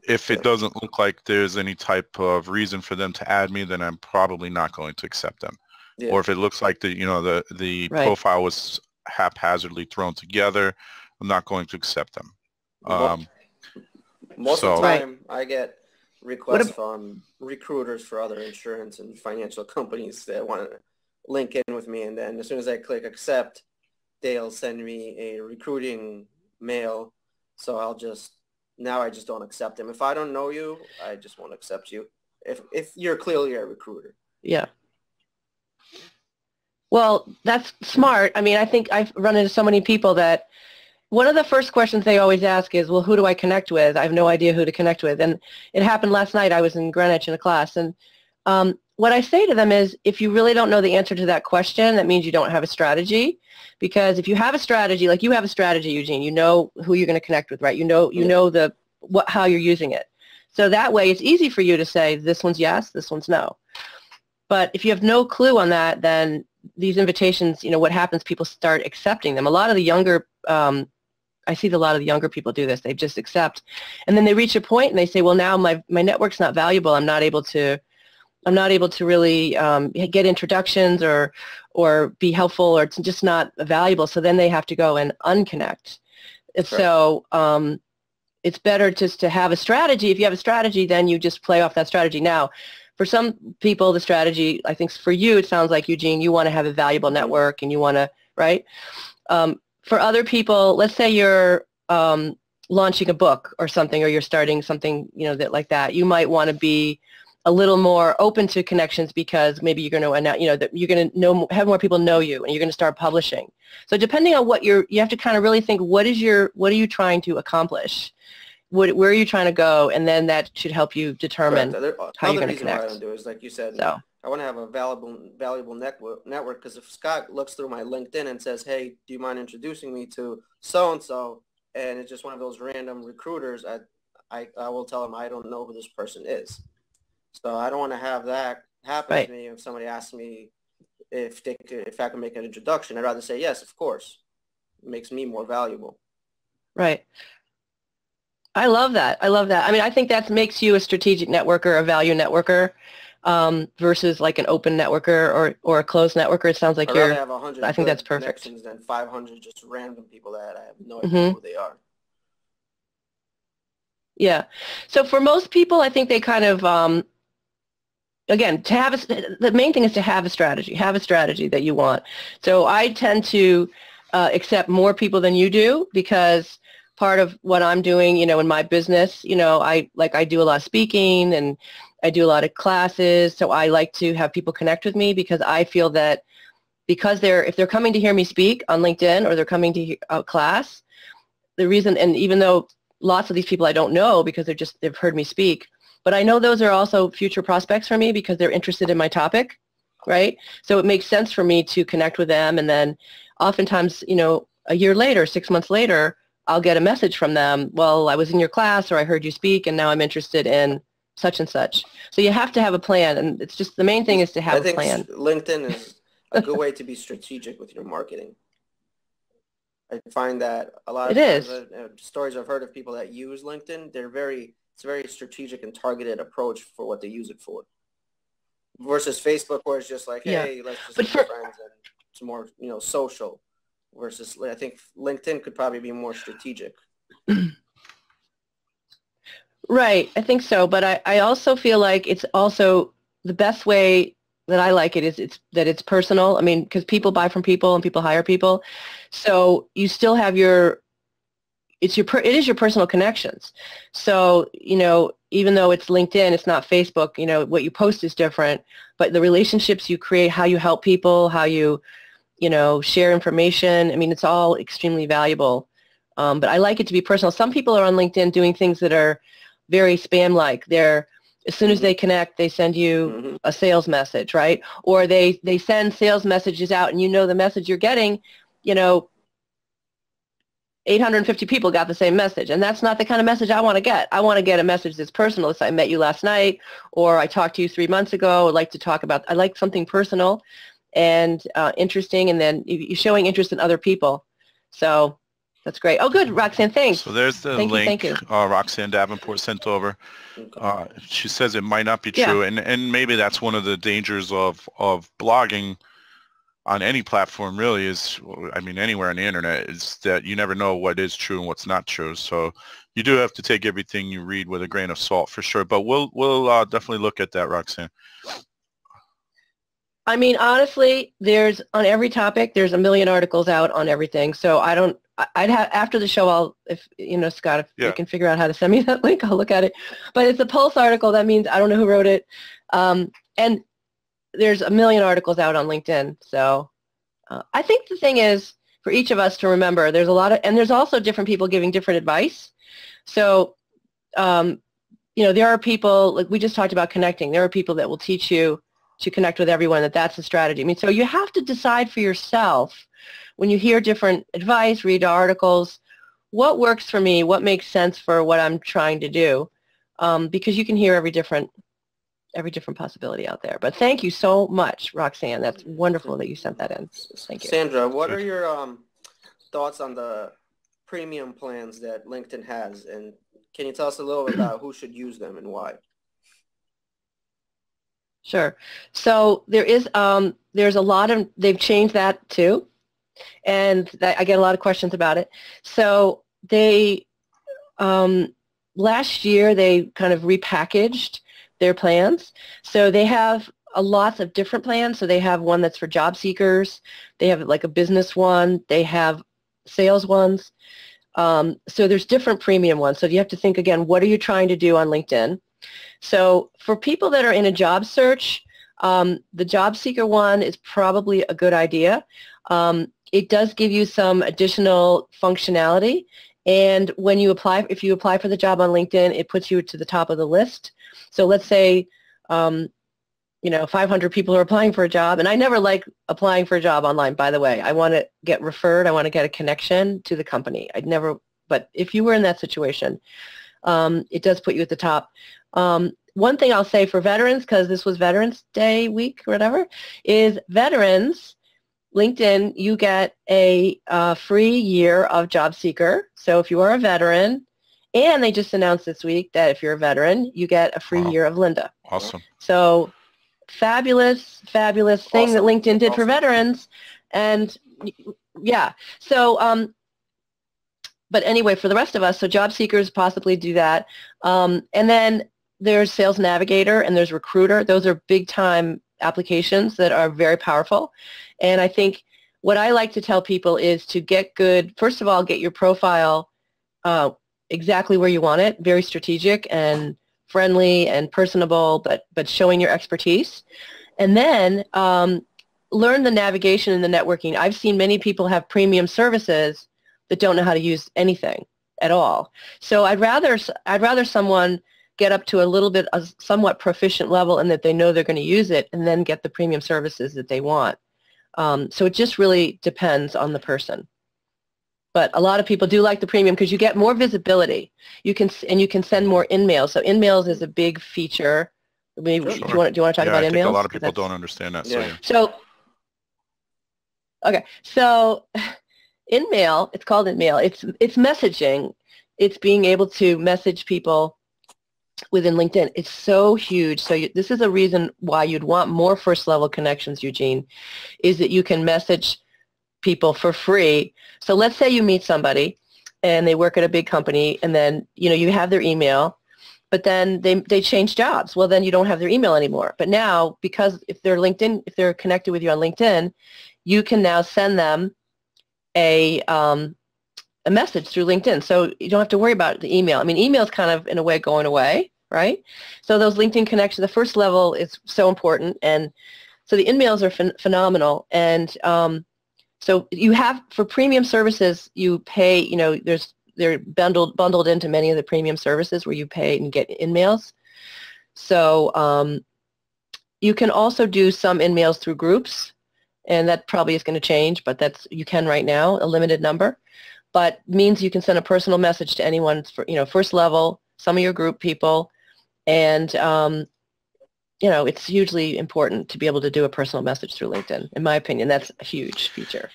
if it doesn't look like there's any type of reason for them to add me, then I'm probably not going to accept them. Yeah. Or if it looks like the profile was haphazardly thrown together, I'm not going to accept them. Most of the time, I get requests from recruiters for other insurance and financial companies that want to link in with me, and then as soon as I click accept, they'll send me a recruiting mail. So I just don't accept them. If I don't know you, I just won't accept you. If you're clearly a recruiter. Yeah. Well, that's smart. I mean, I think I've run into so many people that one of the first questions they always ask is, well, who do I connect with? I have no idea who to connect with. And it happened last night. I was in Greenwich in a class. And what I say to them is, if you really don't know the answer to that question, that means you don't have a strategy. Because if you have a strategy, like you have a strategy, Eugene, you know who you're going to connect with, right? You know how you're using it. So that way it's easy for you to say, this one's yes, this one's no. But if you have no clue on that, then these invitations, what happens, people start accepting them. A lot of the younger, I see a lot of the younger people do this. They just accept. And then they reach a point and they say, well, now my network's not valuable. I'm not able to really get introductions or be helpful, or it's just not valuable. So then they have to go and unconnect. Sure. So it's better just to have a strategy. If you have a strategy, then you just play off that strategy. Now, for some people, the strategy, I think for you, it sounds like, Eugene, you want to have a valuable network and you want to, right? For other people, let's say you're launching a book or something, or you're starting something, like that. You might want to be a little more open to connections because maybe you're going to, that you're going to have more people know you, and you're going to start publishing. So depending on what you have to kind of really think, what are you trying to accomplish? Where are you trying to go? And then that should help you determine how you're going to connect. What I don't do is, like you said, I want to have a valuable network, because if Scott looks through my LinkedIn and says, hey, do you mind introducing me to so-and-so, and it's just one of those random recruiters, I will tell him I don't know who this person is. So I don't want to have that happen Right. to me if somebody asks me if I can make an introduction. I'd rather say, yes, of course. It makes me more valuable. Right. I love that. I love that. I mean, I think that makes you a strategic networker, a value networker, versus like an open networker or a closed networker. It sounds like I'd you're, rather have 100 I think that's perfect. connections than 500 just random people that I have no idea who they are. Yeah. So for most people, I think they kind of, again, the main thing is to have a strategy that you want. So I tend to accept more people than you do, because part of what I'm doing, you know, in my business, you know, I do a lot of speaking and I do a lot of classes. So I like to have people connect with me, because I feel that because if they're coming to hear me speak on LinkedIn, or they're coming to a class, the reason, and even though lots of these people I don't know because they've heard me speak, but I know those are also future prospects for me because they're interested in my topic, right? So it makes sense for me to connect with them, and then oftentimes, you know, a year later, 6 months later, I'll get a message from them, well, I was in your class, or I heard you speak, and now I'm interested in such and such. So you have to have a plan, and it's just the main thing is to have a plan. I think LinkedIn is a good way to be strategic with your marketing. I find that a lot of times, stories I've heard of people that use LinkedIn, it's a very strategic and targeted approach for what they use it for. Versus Facebook, where it's just like, hey, let's just be friends, and it's more, you know, social. Versus, I think LinkedIn could probably be more strategic. Right, I think so, but I also feel like it's also the best way that I like it is it's personal. I mean, because people buy from people and people hire people, so you still have it is your personal connections. So, you know, even though it's LinkedIn, it's not Facebook, you know, what you post is different, but the relationships you create, how you help people, how you know, share information, I mean, it's all extremely valuable. But I like it to be personal. Some people are on LinkedIn doing things that are very spam-like. As soon as they connect, they send you a sales message, right? Or they send sales messages out, and you know the message you're getting, you know, 850 people got the same message, and that's not the kind of message I want to get. I want to get a message that's personal. It's I met you last night, or I talked to you 3 months ago. I like something personal and interesting, and then you're showing interest in other people. So that's great. Oh, good, Roxanne, thanks. So there's the link Roxanne Davenport sent over. She says it might not be true, and maybe that's one of the dangers of blogging on any platform, really, is, I mean, anywhere on the internet, is that you never know what is true and what's not true. So you do have to take everything you read with a grain of salt, for sure. But we'll definitely look at that, Roxanne. I mean, honestly, on every topic, there's a million articles out on everything. So I'd have, after the show, if you know, Scott, if you can figure out how to send me that link, I'll look at it. But it's a Pulse article. That means I don't know who wrote it. And there's a million articles out on LinkedIn. So I think the thing is for each of us to remember, there's and there's also different people giving different advice. So, you know, there are people, like we just talked about connecting. There are people that will teach you to connect with everyone, that's the strategy. I mean, so you have to decide for yourself when you hear different advice, read articles, what works for me, what makes sense for what I'm trying to do, because you can hear every different possibility out there. But thank you so much, Roxanne. That's wonderful that you sent that in. Thank you. Sandra, what are your thoughts on the premium plans that LinkedIn has? And can you tell us a little bit about who should use them and why? Sure. So there's a lot of, they've changed that too. And I get a lot of questions about it. So they, last year they kind of repackaged their plans. So they have lots of different plans. So they have one that's for job seekers. They have like a business one. They have sales ones. So there's different premium ones. So you have to think again, what are you trying to do on LinkedIn? So for people that are in a job search, the job seeker one is probably a good idea. It does give you some additional functionality. And when you apply, if you apply for the job on LinkedIn, it puts you to the top of the list. So let's say, you 500 people are applying for a job. And I never like applying for a job online, by the way. I want to get referred. I want to get a connection to the company. But if you were in that situation, it does put you at the top. One thing I'll say for veterans, because this was Veterans Day week or whatever, is veterans, LinkedIn, you get a free year of Job Seeker. So if you are a veteran, and they just announced this week that if you're a veteran, you get a free year of Linda. Awesome. So fabulous thing that LinkedIn did for veterans. And yeah, so, but anyway, for the rest of us, so job seekers possibly do that. And then there's Sales Navigator and there's Recruiter. Those are big time applications that are very powerful. And I think what I like to tell people is to get good, first of all, get your profile exactly where you want it, very strategic and friendly and personable, but showing your expertise. And then learn the navigation and the networking. I've seen many people have premium services that don't know how to use anything at all. So I'd rather someone get up to a little bit, a somewhat proficient level, and that they know they're going to use it, and then get the premium services that they want. So it just really depends on the person. But a lot of people do like the premium because you get more visibility. You can send more in-mails. So in-mails is a big feature. Maybe, Sure. do you want to talk about in-mails? I think a lot of people don't understand that. Yeah. So okay, so in-mail, it's called in-mail. It's messaging. It's being able to message people within LinkedIn. It's so huge. So this is a reason why you'd want more first-level connections, Eugene, is that you can message people for free. So let's say you meet somebody and they work at a big company, and then you have their email, but then they change jobs. Well, then you don't have their email anymore. But now, because if they're connected with you on LinkedIn, you can now send them a message through LinkedIn. So you don't have to worry about the email. I mean, email is kind of in a way going away, right? So those LinkedIn connections, the first level is so important, and so the in-mails are phenomenal. And so you have, for premium services, you pay, they're bundled into many of the premium services where you pay and get in-mails. So you can also do some in-mails through groups, and that probably is going to change, but you can right now, a limited number. But means you can send a personal message to anyone, for, first level, some of your group people, and it's hugely important to be able to do a personal message through LinkedIn. In my opinion, that's a huge feature.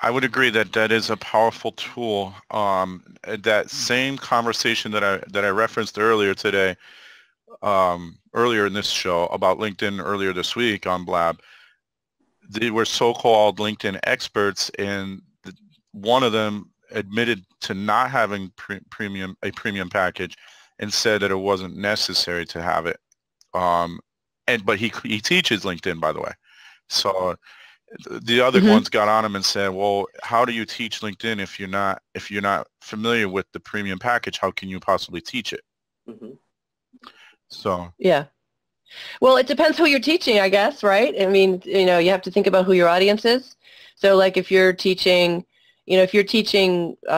I would agree that is a powerful tool. That same conversation that I referenced earlier today, earlier in this show about LinkedIn earlier this week on Blab, they were so-called LinkedIn experts, and one of them admitted to not having a premium package and said that it wasn't necessary to have it. But he teaches LinkedIn, by the way. So the other ones got on him and said, well, how do you teach LinkedIn if you're not familiar with the premium package? How can you possibly teach it? Mm-hmm. So yeah. Well, it depends who you're teaching, I guess, right? I mean, you have to think about who your audience is. So like if you're teaching,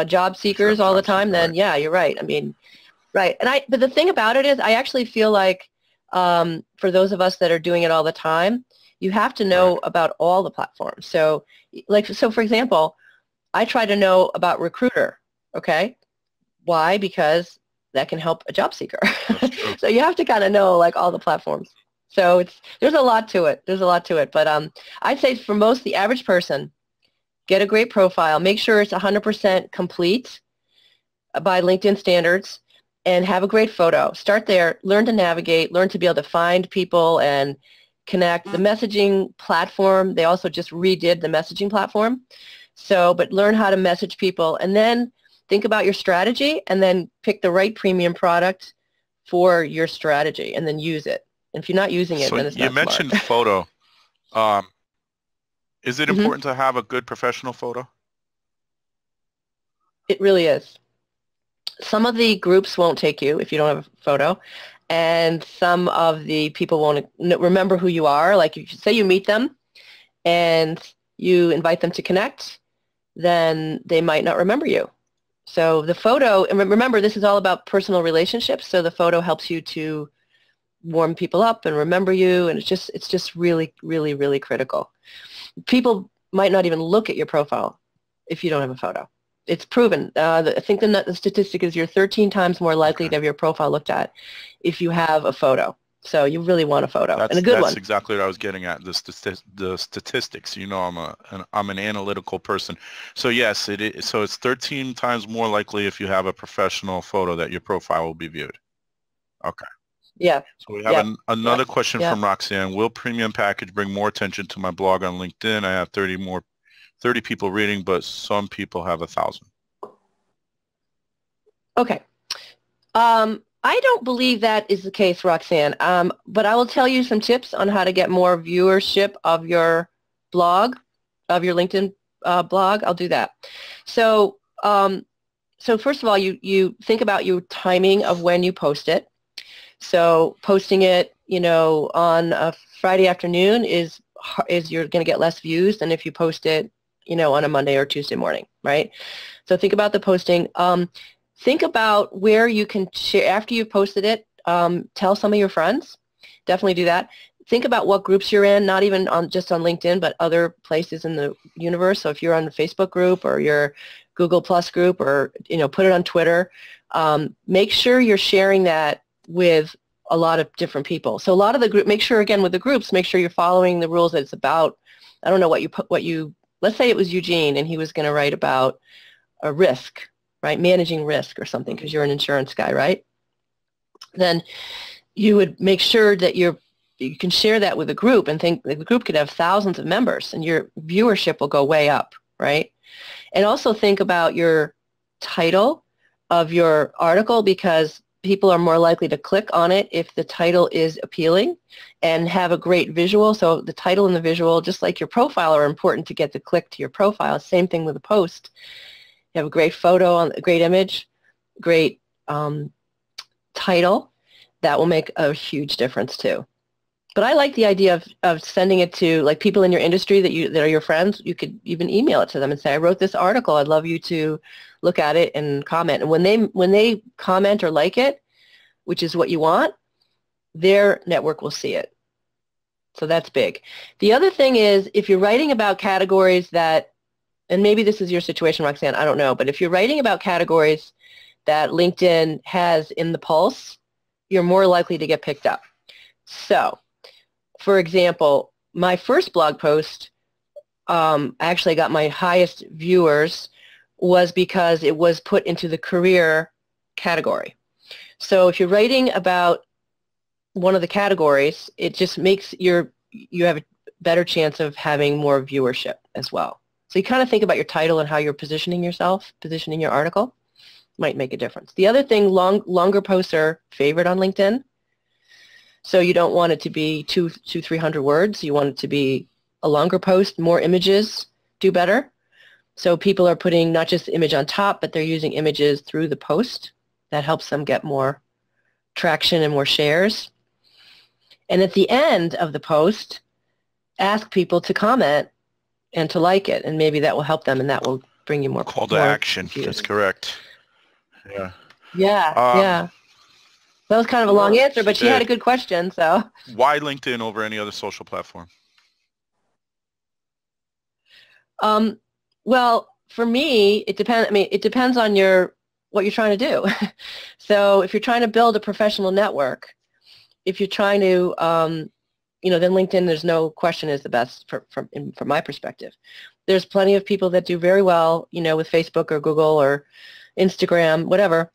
job seekers all the time, then yeah, you're right. I mean, right. But the thing about it is I actually feel like for those of us that are doing it all the time, you have to know about all the platforms. So for example, I try to know about Recruiter, okay? Why? Because that can help a job seeker. So you have to kind of know all the platforms. So there's a lot to it. But I'd say for the average person, get a great profile. Make sure it's 100% complete by LinkedIn standards, and have a great photo. Start there. Learn to navigate. Learn to be able to find people and connect. The messaging platform, they also just redid the messaging platform. So, but learn how to message people, and then think about your strategy, and then pick the right premium product for your strategy, and then use it. And if you're not using it, then it's not smart. You mentioned photo. Is it important to have a good professional photo? It really is. Some of the groups won't take you if you don't have a photo, and some of the people won't remember who you are. Like if you say you meet them and you invite them to connect, then they might not remember you. So the photo, and remember, this is all about personal relationships, so the photo helps you to warm people up and remember you, and it's just really, really, really critical. People might not even look at your profile if you don't have a photo. It's proven. I think the statistic is you're 13 times more likely to have your profile looked at if you have a photo. So you really want a photo, and a good one. That's exactly what I was getting at. The statistics. You know, I'm an analytical person. So yes, it is. So it's 13 times more likely if you have a professional photo that your profile will be viewed. Okay. Yeah. So we have another question from Roxanne. Will premium package bring more attention to my blog on LinkedIn? I have 30 people reading, but some people have 1,000. Okay. I don't believe that is the case, Roxanne, but I will tell you some tips on how to get more viewership of your blog, of your LinkedIn blog. I'll do that. So, so first of all, you think about your timing of when you post it. So posting it, you know, on a Friday afternoon is you're going to get less views than if you post it, you know, on a Monday or Tuesday morning, right? So think about the posting. Think about where you can share after you've posted it. Tell some of your friends. Definitely do that. Think about what groups you're in, not even just on LinkedIn, but other places in the universe. So if you're on the Facebook group or your Google Plus group, or, you know, put it on Twitter. Make sure you're sharing that with a lot of different people. So a lot of the group, make sure again with the groups, make sure you're following the rules that it's about. I don't know let's say it was Eugene and he was going to write about a risk, right? Managing risk or something, because you're an insurance guy, right? Then you would make sure that you can share that with a group, and think the group could have thousands of members and your viewership will go way up, right? And also think about your title of your article, because people are more likely to click on it if the title is appealing and have a great visual. So the title and the visual, just like your profile, are important to get the click to your profile. Same thing with a post. You have a great photo, on a great image, great title. That will make a huge difference too. But I like the idea of sending it to like people in your industry that are your friends. You could even email it to them and say, I wrote this article. I'd love you to look at it and comment. And when they comment or like it, which is what you want, their network will see it. So that's big. The other thing is, if you're writing about categories that, and maybe this is your situation, Roxanne, I don't know, but if you're writing about categories that LinkedIn has in the pulse, you're more likely to get picked up. So, for example, my first blog post, actually got my highest viewers, was because it was put into the career category. So if you're writing about one of the categories, it just makes you have a better chance of having more viewership as well. So you kind of think about your title and how you're positioning yourself, positioning your article, might make a difference. The other thing, longer posts are favored on LinkedIn. So you don't want it to be 300 words. You want it to be a longer post. More images do better. So people are putting not just the image on top, but they're using images through the post. That helps them get more traction and more shares. And at the end of the post, ask people to comment and to like it, and maybe that will help them, and that will bring you more call to action. Views. That's correct. Yeah. Yeah. That was kind of a long answer, but she had a good question. So why LinkedIn over any other social platform? Well, for me, it depends. I mean, it depends on what you're trying to do. So if you're trying to build a professional network, if you're trying to, then LinkedIn, there's no question, is the best from my perspective. There's plenty of people that do very well, with Facebook or Google or Instagram, whatever.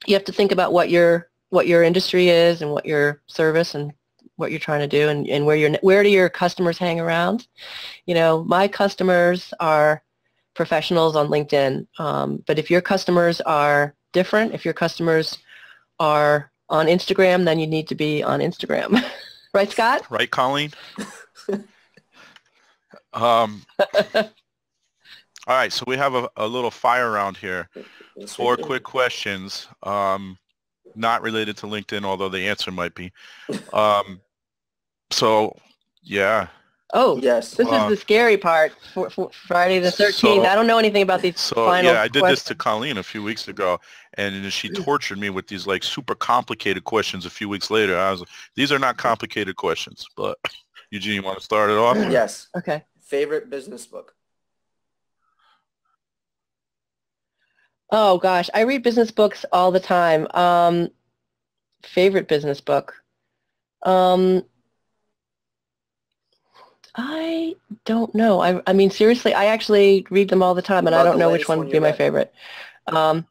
You have to think about what your industry is and what your service and what you're trying to do, and where do your customers hang around. My customers are professionals on LinkedIn, but if your customers are different, if your customers are on Instagram, then you need to be on Instagram. Right, Scott? Right, Colleen? All right, so we have a little fire round here. 4 quick questions, not related to LinkedIn, although the answer might be. So, yeah. Oh, Yes. this is the scary part for Friday the 13th. So, I don't know anything about these final yeah, I did this to questions. Colleen a few weeks ago, and she tortured me with these like super complicated questions a few weeks later. I was, these are not complicated questions, but Eugene, you want to start it off? Yes. Okay. Favorite business book? Oh gosh, I read business books all the time. Favorite business book? Um, I don't know. I mean, seriously, I actually read them all the time, What and I about don't the know which latest one one would you be my read? favorite. Um,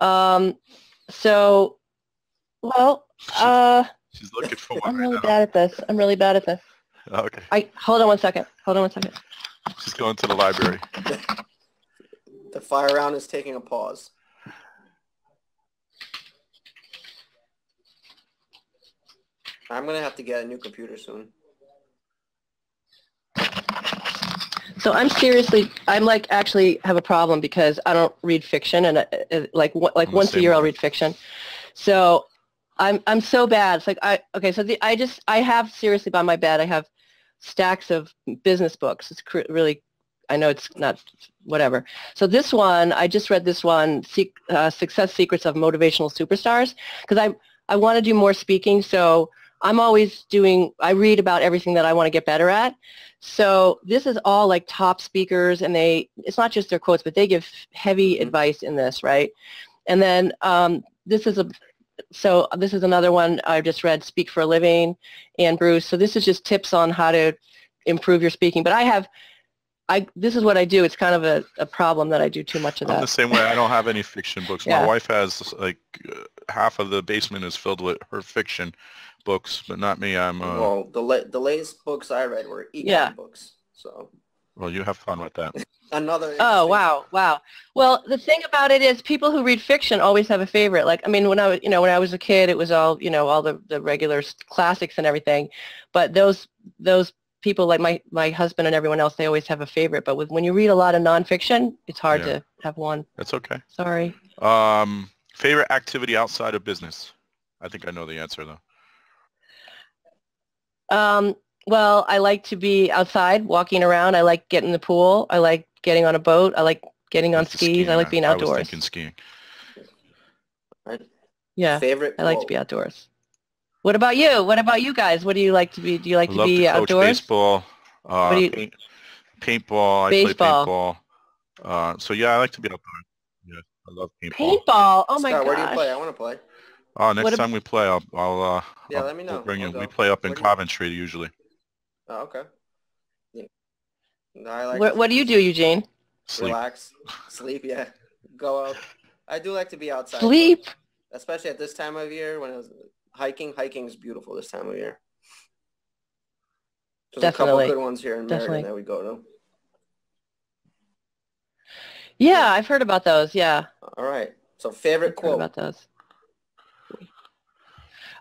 um, so, well, She's looking for one I'm right really now. bad at this. I'm really bad at this. Okay. Hold on one second. Hold on one second. She's going to the library. The fire round is taking a pause. I'm going to have to get a new computer soon. So I'm like actually have a problem because I don't read fiction, and like I'm the once a same year I'll way. read fiction. So I'm so bad. It's like okay. So I have seriously by my bed I have stacks of business books. It's really, I know it's not whatever. So this one I just read this one, Success Secrets of Motivational Superstars, because I want to do more speaking. So I'm always I read about everything that I want to get better at. So this is all like top speakers, and it's not just their quotes, but they give heavy advice in this, right? And then this is another one I just read, Speak for a Living, and Bruce. So this is just tips on how to improve your speaking. But this is what I do. It's kind of a problem that I do too much of that. I'm the same way. I don't have any fiction books. Yeah. My wife has like half of the basement is filled with her fiction books, but not me. Well, the latest books I read were econ books. So. Well, you have fun with that. Another. Oh, wow. Well, the thing about it is people who read fiction always have a favorite. Like, I mean, when I was a kid, it was all, all the regular classics and everything. But those people like my husband and everyone else, they always have a favorite. But when you read a lot of nonfiction, it's hard to have one. That's okay. Sorry. Favorite activity outside of business? I think I know the answer though. Well, I like to be outside, walking around. I like getting in the pool. I like getting on a boat. I like getting on skis. Skiing, I like being outdoors. I was thinking skiing. Right. Yeah. Favorite I like to be outdoors. What about you? What about you guys? What do you like to be? Do you like to be outdoors? Coach baseball, paintball. Baseball. I play paintball. So yeah, I like to be outdoors. Yeah, I love paintball. Paintball. Oh my Scott, gosh. where do you play? I want to play. Next time we play, I'll let me know. We'll bring you. We play up in Coventry usually. Oh, okay. Yeah. I like what do you do, Eugene? Sleep. Relax, sleep. Yeah, go out. I do like to be outside. Sleep. Especially at this time of year when it was hiking. Hiking is beautiful this time of year. There's Definitely. a couple good ones here in Meriden that we go to. Yeah, I've heard about those. Yeah. All right. So favorite quote. Heard about those.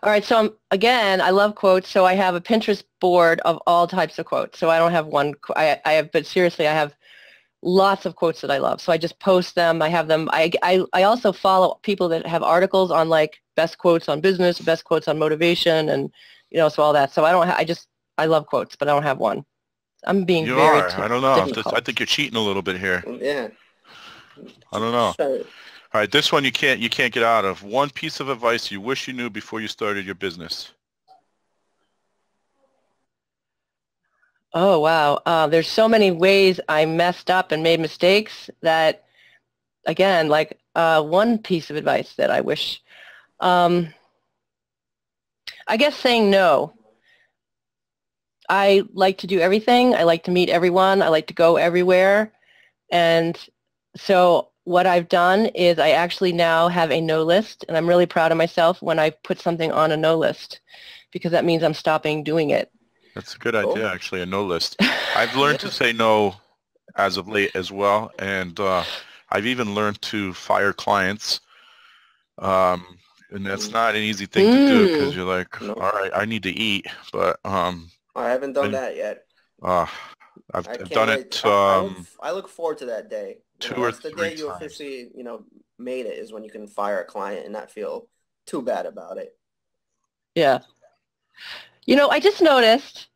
All right, so again, I love quotes, so I have a Pinterest board of all types of quotes. So I don't have one, but seriously, I have lots of quotes that I love. So I just post them. I have them. I also follow people that have articles on like best quotes on business, best quotes on motivation, and so all that. So I love quotes, but I don't have one. I'm being very I don't know. difficult. I think you're cheating a little bit here. Yeah. I don't know. All right, this one you can't get out of. One piece of advice you wish you knew before you started your business. Oh, wow. There's so many ways I messed up and made mistakes that, again, like one piece of advice that I wish, I guess saying no. I like to do everything. I like to meet everyone. I like to go everywhere. And so what I've done is I actually now have a no list, and I'm really proud of myself when I put something on a no list, because that means I'm stopping doing it. That's a good idea, actually, a no list. I've learned to say no as of late as well, and I've even learned to fire clients, and that's not an easy thing to do because you're like, all right, I need to eat, but I haven't done that yet. I've done it. I look forward to that day. The day you officially, made it is when you can fire a client and not feel too bad about it. Yeah. I just noticed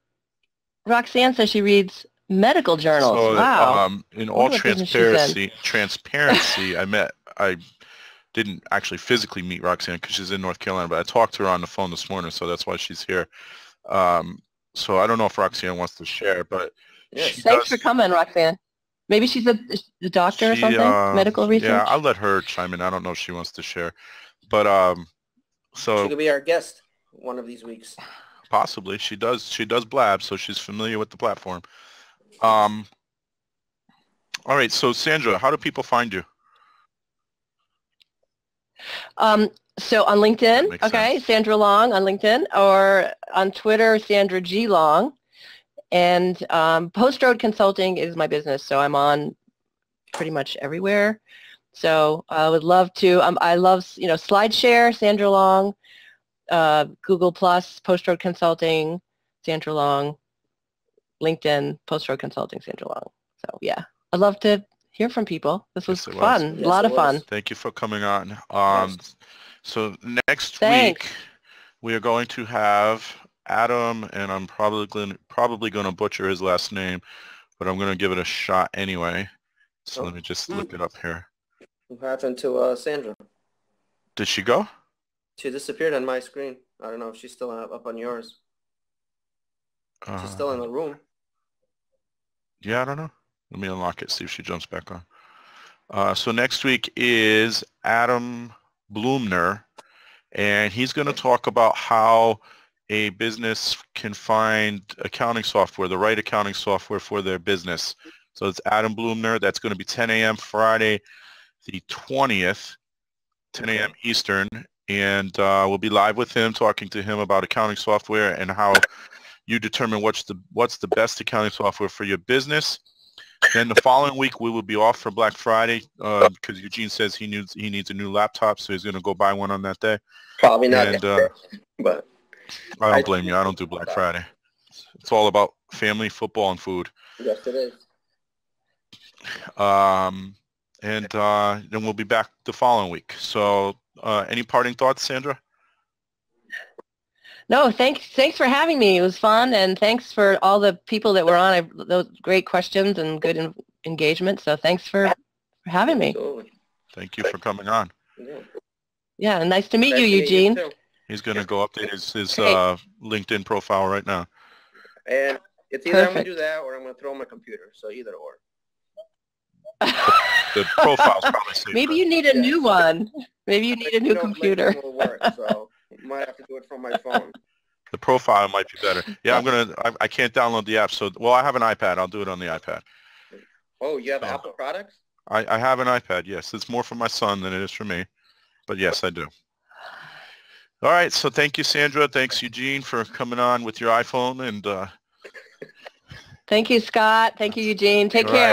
Roxanne says she reads medical journals. So, wow. in all what business she's in. transparency, I didn't actually physically meet Roxanne because she's in North Carolina, but I talked to her on the phone this morning, so that's why she's here. So I don't know if Roxanne wants to share, but Yes. Thanks for coming, Roxanne. Maybe she's a doctor or something, medical research. Yeah, I'll let her chime in. I don't know if she wants to share, but so she could be our guest one of these weeks. Possibly. She does blab, so she's familiar with the platform. All right, so Sandra, how do people find you? So on LinkedIn, okay, sense. Sandra Long on LinkedIn, or on Twitter, Sandra G. Long. And Post Road Consulting is my business, so I'm on pretty much everywhere. So I would love to. I love Slideshare, Sandra Long, Google Plus, Post Road Consulting, Sandra Long, LinkedIn, Post Road Consulting, Sandra Long. So yeah, I'd love to hear from people. This was fun, a lot of fun. Thank you for coming on. So next week we are going to have Adam, and I'm probably going to butcher his last name, but I'm going to give it a shot anyway. So let me just look it up here. What happened to Sandra? Did she go? She disappeared on my screen. I don't know if she's still up on yours. She's still in the room. Yeah, I don't know. Let me unlock it, see if she jumps back on. So next week is Adam Blumner, and he's going to talk about how a business can find accounting software, the right accounting software for their business. So it's Adam Blumner. That's going to be 10 a.m. Friday, the 20th, 10 a.m. Eastern. And we'll be live with him, talking to him about accounting software and how you determine what's the best accounting software for your business. Then the following week we will be off for Black Friday because Eugene says he needs a new laptop, so he's going to go buy one on that day. Probably not, but I don't blame you. I don't do Black Friday. It's all about family, football, and food. Yes, it is. And then we'll be back the following week. So any parting thoughts, Sandra? No, thanks for having me. It was fun, and thanks for all the people that were on. Those great questions and good engagement. So thanks for having me. Thank you for coming on. Yeah, nice to meet you, Eugene. He's going to go update his LinkedIn profile right now. And it's either I'm going to do that or I'm going to throw my computer. So either or. The profile's probably safer. Maybe you need a new one. Maybe you need a new computer. Will work, so might have to do it from my phone. The profile might be better. Yeah, I can't download the app. So, well, I have an iPad. I'll do it on the iPad. Oh, you have Apple products? I have an iPad, yes. It's more for my son than it is for me. But yes, I do. All right. So thank you, Sandra. Thanks, Eugene, for coming on with your iPhone. And thank you, Scott. Thank you, Eugene. Take care.